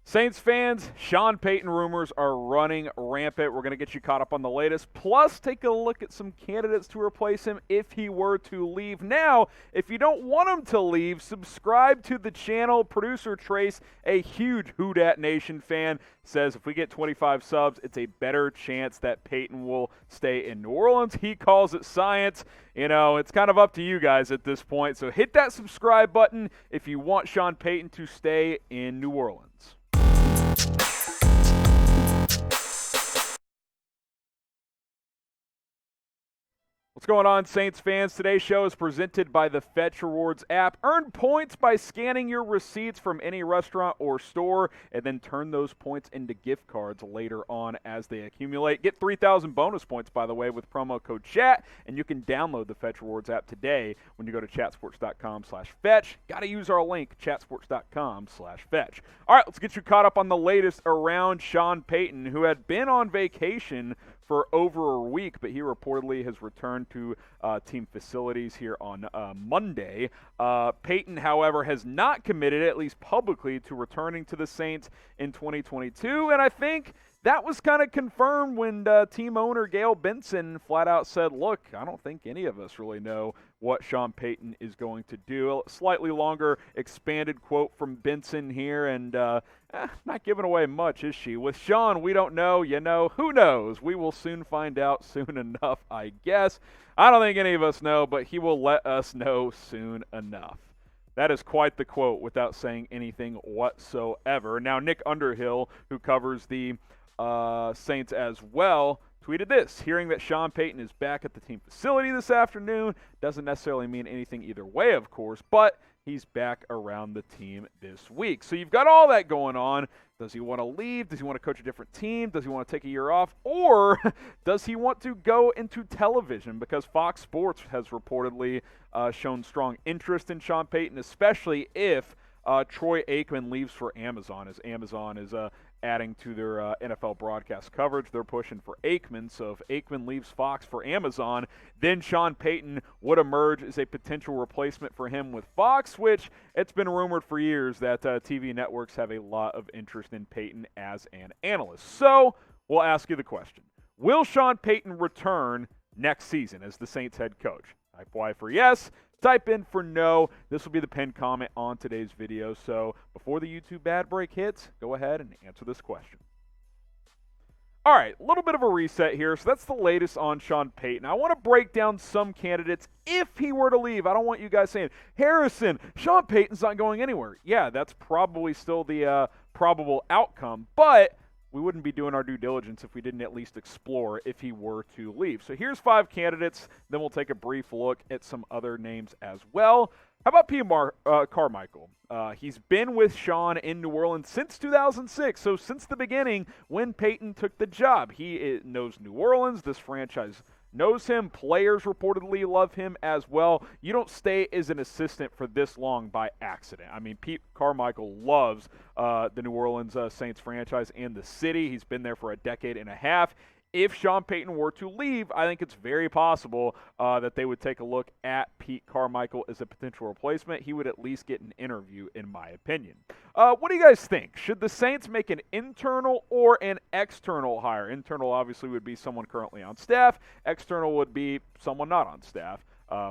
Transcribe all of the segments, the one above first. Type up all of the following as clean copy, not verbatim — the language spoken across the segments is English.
Saints fans, Sean Payton rumors are running rampant. We're going to get you caught up on the latest, plus take a look at some candidates to replace him if he were to leave. Now, if you don't want him to leave, subscribe to the channel. Producer Trace, a huge Who Dat Nation fan, says if we get 25 subs, it's a better chance that Payton will stay in New Orleans. He calls it science. You know, it's kind of up to you guys at this point. So hit that subscribe button if you want Sean Payton to stay in New Orleans. What's going on, Saints fans? Today's show is presented by the Fetch Rewards app. Earn points by scanning your receipts from any restaurant or store, and then turn those points into gift cards later on as they accumulate. Get 3,000 bonus points, by the way, with promo code CHAT, and you can download the Fetch Rewards app today when you go to chatsports.com/fetch. Got to use our link, chatsports.com/fetch. All right, let's get you caught up on the latest around Sean Payton, who had been on vacation for over a week, but he reportedly has returned to team facilities here on Monday. Payton, however, has not committed, at least publicly, to returning to the Saints in 2022, and I think that was kind of confirmed when team owner Gail Benson flat out said, look, I don't think any of us really know what Sean Payton is going to do. A slightly longer expanded quote from Benson here, and not giving away much, is she? With Sean, we don't know. You know, who knows? We will soon find out soon enough, I guess. I don't think any of us know, but he will let us know soon enough. That is quite the quote without saying anything whatsoever. Now, Nick Underhill, who covers the Saints as well, tweeted this: hearing that Sean Payton is back at the team facility this afternoon doesn't necessarily mean anything either way, of course, but he's back around the team this week. So you've got all that going on. Does he want to leave? Does he want to coach a different team? Does he want to take a year off? Or does he want to go into television? Because Fox Sports has reportedly shown strong interest in Sean Payton, especially if Troy Aikman leaves for Amazon, as Amazon is adding to their NFL broadcast coverage. They're pushing for Aikman, so if Aikman leaves Fox for Amazon, then Sean Payton would emerge as a potential replacement for him with Fox, which it's been rumored for years that TV networks have a lot of interest in Payton as an analyst. So we'll ask you the question: will Sean Payton return next season as the Saints head coach? Type Y for yes. Type in for no. This will be the pinned comment on today's video. So before the YouTube ad break hits, go ahead and answer this question. All right, a little bit of a reset here. So that's the latest on Sean Payton. I want to break down some candidates if he were to leave. I don't want you guys saying, Harrison, Sean Payton's not going anywhere. Yeah, that's probably still the probable outcome, but we wouldn't be doing our due diligence if we didn't at least explore if he were to leave. So here's 5 candidates. Then we'll take a brief look at some other names as well. How about Carmichael? He's been with Sean in New Orleans since 2006, so since the beginning when Payton took the job. He knows New Orleans. This franchise knows him. Players reportedly love him as well. You don't stay as an assistant for this long by accident. I mean, Pete Carmichael loves the New Orleans Saints franchise and the city. He's been there for a decade and a half. If Sean Payton were to leave, I think it's very possible that they would take a look at Pete Carmichael as a potential replacement. He would at least get an interview, in my opinion. What do you guys think? Should the Saints make an internal or an external hire? Internal obviously would be someone currently on staff. External would be someone not on staff,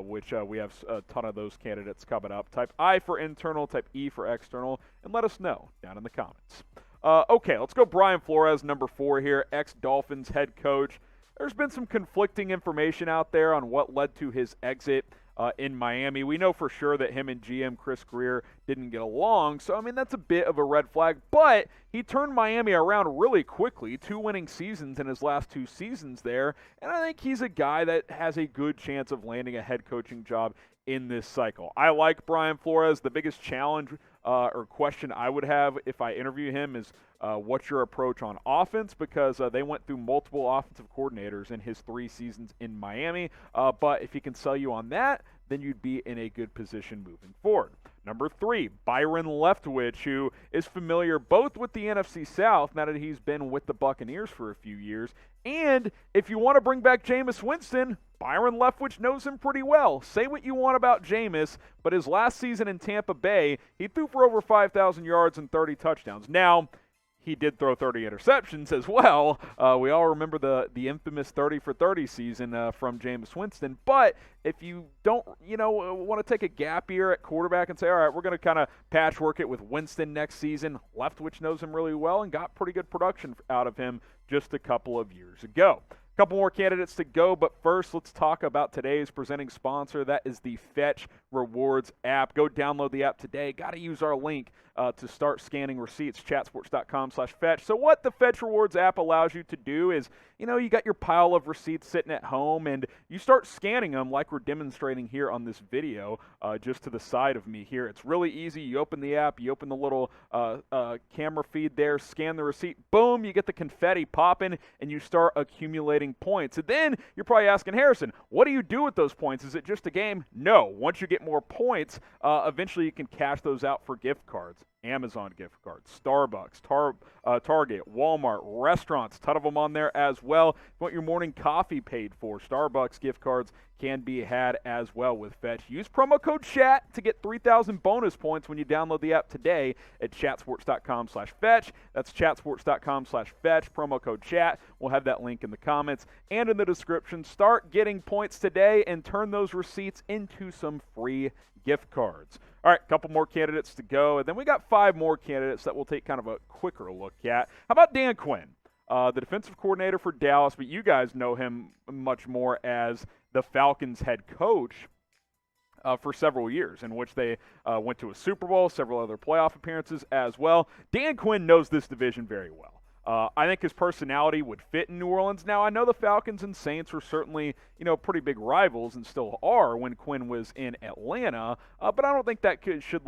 which we have a ton of those candidates coming up. Type I for internal, type E for external, and let us know down in the comments. Okay, let's go Brian Flores, number 4 here, ex-Dolphins head coach. There's been some conflicting information out there on what led to his exit in Miami. We know for sure that him and GM Chris Greer didn't get along, so, I mean, that's a bit of a red flag, but he turned Miami around really quickly, 2 winning seasons in his last 2 seasons there, and I think he's a guy that has a good chance of landing a head coaching job in this cycle. I like Brian Flores. The biggest challenge or question I would have if I interview him is what's your approach on offense, because they went through multiple offensive coordinators in his 3 seasons in Miami. But if he can sell you on that, then you'd be in a good position moving forward. Number 3, Byron Leftwich, who is familiar both with the NFC South, now that he's been with the Buccaneers for a few years, and if you want to bring back Jameis Winston, Byron Leftwich knows him pretty well. Say what you want about Jameis, but his last season in Tampa Bay, he threw for over 5,000 yards and 30 touchdowns. Now, he did throw 30 interceptions as well. We all remember the infamous 30 for 30 season from Jameis Winston. But if you don't, want to take a gap year at quarterback and say, all right, we're going to kind of patchwork it with Winston next season, Leftwich knows him really well and got pretty good production out of him just a couple of years ago. A couple more candidates to go, but first let's talk about today's presenting sponsor. That is the Fetch Rewards app. Go download the app today. Got to use our link to start scanning receipts, chatsports.com/fetch. So what the Fetch Rewards app allows you to do is, you got your pile of receipts sitting at home, and you start scanning them like we're demonstrating here on this video just to the side of me here. It's really easy. You open the app, you open the little camera feed there, scan the receipt, boom, you get the confetti popping, and you start accumulating points. And then you're probably asking, Harrison, what do you do with those points? Is it just a game? No. Once you get more points, eventually you can cash those out for gift cards. Amazon gift cards, Starbucks, Target, Walmart, restaurants, ton of them on there as well. If you want your morning coffee paid for, Starbucks gift cards can be had as well with Fetch. Use promo code CHAT to get 3,000 bonus points when you download the app today at chatsports.com/fetch. That's chatsports.com/fetch, promo code CHAT. We'll have that link in the comments and in the description. Start getting points today and turn those receipts into some free gift cards. All right, a couple more candidates to go, and then we got 5 more candidates that we'll take kind of a quicker look at. How about Dan Quinn, the defensive coordinator for Dallas, but you guys know him much more as the Falcons head coach for several years, in which they went to a Super Bowl, several other playoff appearances as well. Dan Quinn knows this division very well. I think his personality would fit in New Orleans. Now, I know the Falcons and Saints were certainly, pretty big rivals and still are when Quinn was in Atlanta, but I don't think that should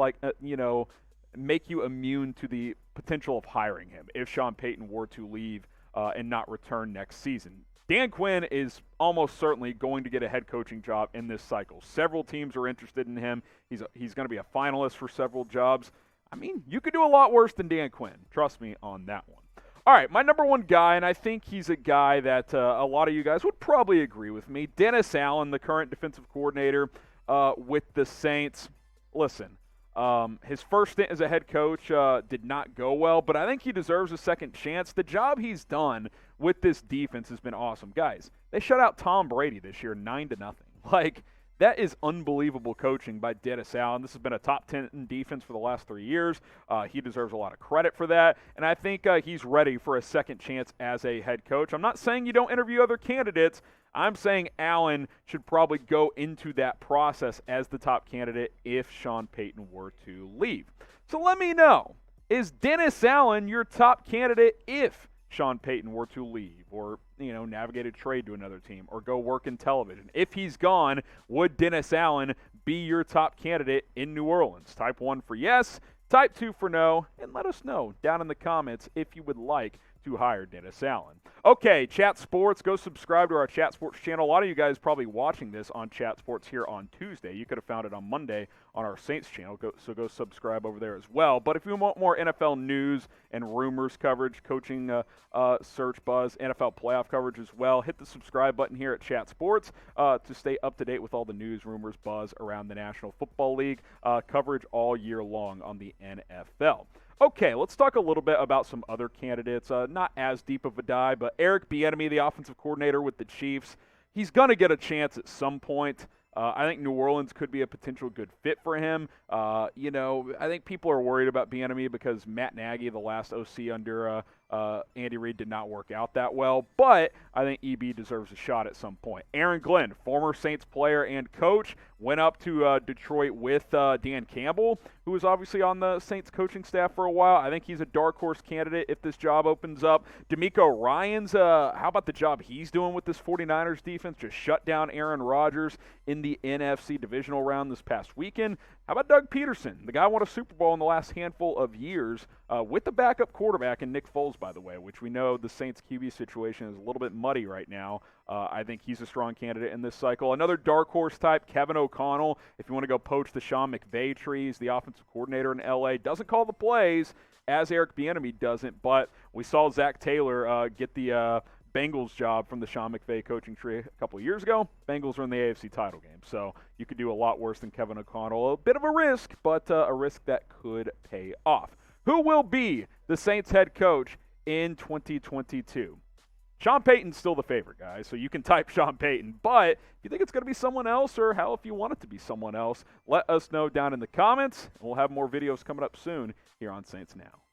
make you immune to the potential of hiring him if Sean Payton were to leave and not return next season. Dan Quinn is almost certainly going to get a head coaching job in this cycle. Several teams are interested in him. He's going to be a finalist for several jobs. I mean, you could do a lot worse than Dan Quinn. Trust me on that one. All right, my number one guy, and I think he's a guy that a lot of you guys would probably agree with me, Dennis Allen, the current defensive coordinator with the Saints. Listen, his first stint as a head coach did not go well, but I think he deserves a second chance. The job he's done with this defense has been awesome. Guys, they shut out Tom Brady this year 9-0. That is unbelievable coaching by Dennis Allen. This has been a top 10 defense for the last 3 years. He deserves a lot of credit for that, and I think he's ready for a second chance as a head coach. I'm not saying you don't interview other candidates. I'm saying Allen should probably go into that process as the top candidate if Sean Payton were to leave. So let me know, is Dennis Allen your top candidate if Sean Payton were to leave or, navigate a trade to another team or go work in television? If he's gone, would Dennis Allen be your top candidate in New Orleans? Type 1 for yes, type 2 for no, and let us know down in the comments if you would like to hire Dennis Allen. Okay, Chat Sports, go subscribe to our Chat Sports channel. A lot of you guys probably watching this on Chat Sports here on Tuesday. You could have found it on Monday on our Saints channel, so go subscribe over there as well. But if you want more NFL news and rumors coverage, coaching search buzz, NFL playoff coverage as well, hit the subscribe button here at Chat Sports to stay up to date with all the news, rumors, buzz around the National Football League, coverage all year long on the NFL. Okay, let's talk a little bit about some other candidates. Not as deep of a dive, but Eric Bieniemy, the offensive coordinator with the Chiefs, he's going to get a chance at some point. I think New Orleans could be a potential good fit for him. I think people are worried about Bieniemy because Matt Nagy, the last OC under Andy Reid, did not work out that well. But I think EB deserves a shot at some point. Aaron Glenn, former Saints player and coach, went up to Detroit with Dan Campbell, who was obviously on the Saints coaching staff for a while. I think he's a dark horse candidate if this job opens up. DeMeco Ryans, how about the job he's doing with this 49ers defense? Just shut down Aaron Rodgers in the NFC divisional round this past weekend. How about Doug Pederson? The guy won a Super Bowl in the last handful of years with the backup quarterback in Nick Foles, by the way, which we know the Saints QB situation is a little bit muddy right now. I think he's a strong candidate in this cycle. Another dark horse type, Kevin O'Connell. If you want to go poach the Sean McVay trees, the offensive coordinator in L.A. doesn't call the plays, as Eric Bieniemy doesn't, but we saw Zach Taylor get the Bengals job from the Sean McVay coaching tree a couple of years ago. Bengals are in the AFC title game, so you could do a lot worse than Kevin O'Connell. A bit of a risk, but a risk that could pay off. Who will be the Saints head coach in 2022? Sean Payton's still the favorite, guys, so you can type Sean Payton. But if you think it's going to be someone else, or hell, if you want it to be someone else, let us know down in the comments. And we'll have more videos coming up soon here on Saints Now.